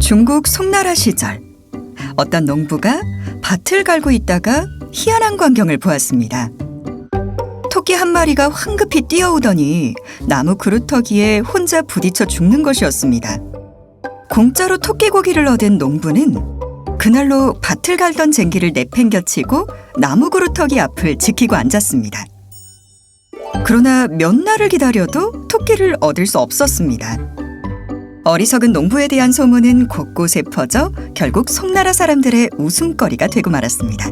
중국 송나라 시절 어떤 농부가 밭을 갈고 있다가 희한한 광경을 보았습니다. 토끼 한 마리가 황급히 뛰어오더니 나무 그루터기에 혼자 부딪혀 죽는 것이었습니다. 공짜로 토끼 고기를 얻은 농부는 그날로 밭을 갈던 쟁기를 내팽겨치고 나무 그루터기 앞을 지키고 앉았습니다. 그러나 몇 날을 기다려도 토끼를 얻을 수 없었습니다. 어리석은 농부에 대한 소문은 곳곳에 퍼져 결국 송나라 사람들의 웃음거리가 되고 말았습니다.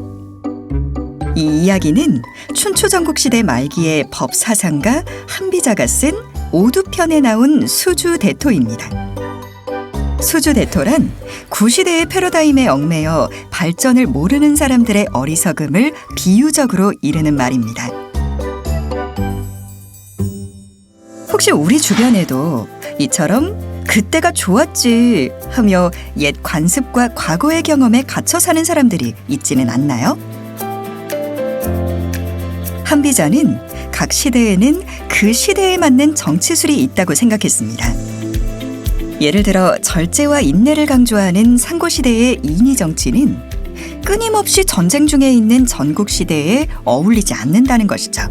이 이야기는 춘추전국시대 말기의 법사상가 한비자가 쓴 오두편에 나온 수주대토입니다. 수주대토란 구시대의 패러다임에 얽매여 발전을 모르는 사람들의 어리석음을 비유적으로 이르는 말입니다. 혹시 우리 주변에도 이처럼 그때가 좋았지 하며 옛 관습과 과거의 경험에 갇혀 사는 사람들이 있지는 않나요? 한비자는 각 시대에는 그 시대에 맞는 정치술이 있다고 생각했습니다. 예를 들어 절제와 인내를 강조하는 상고시대의 인의정치는 끊임없이 전쟁 중에 있는 전국시대에 어울리지 않는다는 것이죠.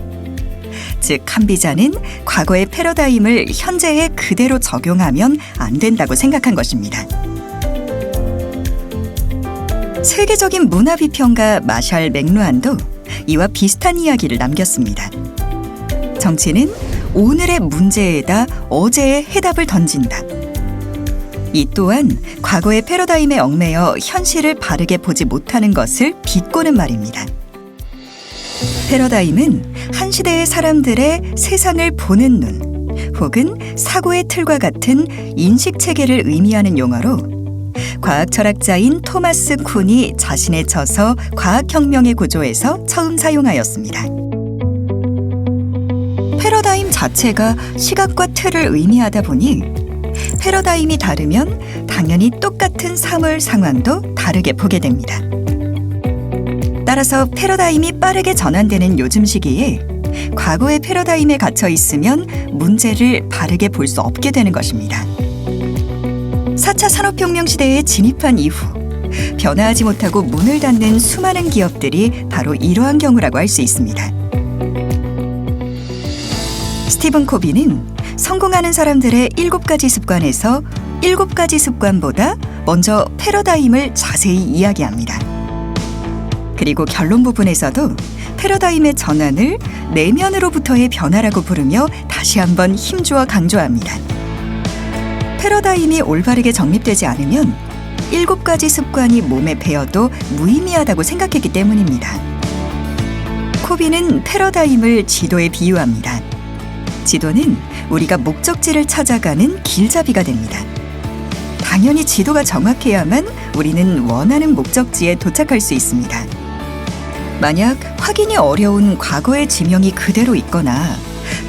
즉 한비자는 과거의 패러다임을 현재에 그대로 적용하면 안 된다고 생각한 것입니다. 세계적인 문화비평가 마샬 맥루한도 이와 비슷한 이야기를 남겼습니다. 정치는 오늘의 문제에다 어제의 해답을 던진다. 이 또한 과거의 패러다임에 얽매여 현실을 바르게 보지 못하는 것을 비꼬는 말입니다. 패러다임은 한 시대의 사람들의 세상을 보는 눈 혹은 사고의 틀과 같은 인식체계를 의미하는 용어로 과학 철학자인 토마스 쿤이 자신의 저서 과학혁명의 구조에서 처음 사용하였습니다. 패러다임 자체가 시각과 틀을 의미하다 보니 패러다임이 다르면 당연히 똑같은 사물 상황도 다르게 보게 됩니다. 따라서 패러다임이 빠르게 전환되는 요즘 시기에 과거의 패러다임에 갇혀 있으면 문제를 바르게 볼 수 없게 되는 것입니다. 4차 산업혁명 시대에 진입한 이후 변화하지 못하고 문을 닫는 수많은 기업들이 바로 이러한 경우라고 할 수 있습니다. 스티븐 코비는 성공하는 사람들의 7가지 습관에서 7가지 습관보다 먼저 패러다임을 자세히 이야기합니다. 그리고 결론 부분에서도 패러다임의 전환을 내면으로부터의 변화라고 부르며 다시 한번 힘주어 강조합니다. 패러다임이 올바르게 정립되지 않으면 7가지 습관이 몸에 배어도 무의미하다고 생각했기 때문입니다. 코비는 패러다임을 지도에 비유합니다. 지도는 우리가 목적지를 찾아가는 길잡이가 됩니다. 당연히 지도가 정확해야만 우리는 원하는 목적지에 도착할 수 있습니다. 만약 확인이 어려운 과거의 지명이 그대로 있거나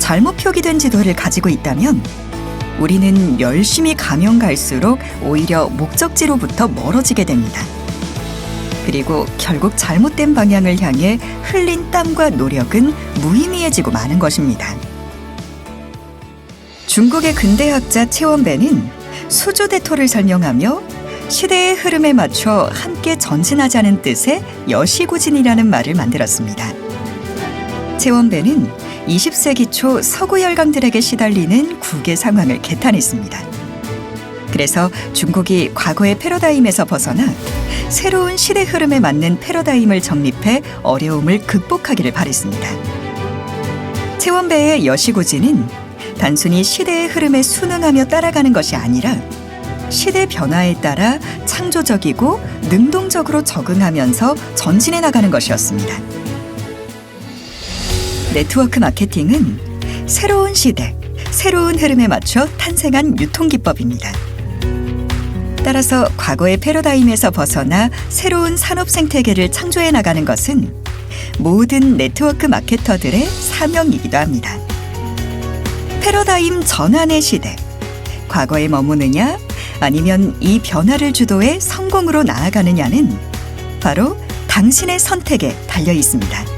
잘못 표기된 지도를 가지고 있다면 우리는 열심히 가면 갈수록 오히려 목적지로부터 멀어지게 됩니다. 그리고 결국 잘못된 방향을 향해 흘린 땀과 노력은 무의미해지고 마는 것입니다. 중국의 근대학자 채원배는 수주대토를 설명하며 시대의 흐름에 맞춰 함께 전진하자는 뜻의 여시구진이라는 말을 만들었습니다. 채원배는 20세기 초 서구 열강들에게 시달리는 국의 상황을 개탄했습니다. 그래서 중국이 과거의 패러다임에서 벗어나 새로운 시대 흐름에 맞는 패러다임을 정립해 어려움을 극복하기를 바랬습니다. 채원배의 여시구진은 단순히 시대의 흐름에 순응하며 따라가는 것이 아니라 시대 변화에 따라 창조적이고 능동적으로 적응하면서 전진해 나가는 것이었습니다. 네트워크 마케팅은 새로운 시대, 새로운 흐름에 맞춰 탄생한 유통기법입니다. 따라서 과거의 패러다임에서 벗어나 새로운 산업 생태계를 창조해 나가는 것은 모든 네트워크 마케터들의 사명이기도 합니다. 패러다임 전환의 시대, 과거에 머무느냐 아니면 이 변화를 주도해 성공으로 나아가느냐는 바로 당신의 선택에 달려 있습니다.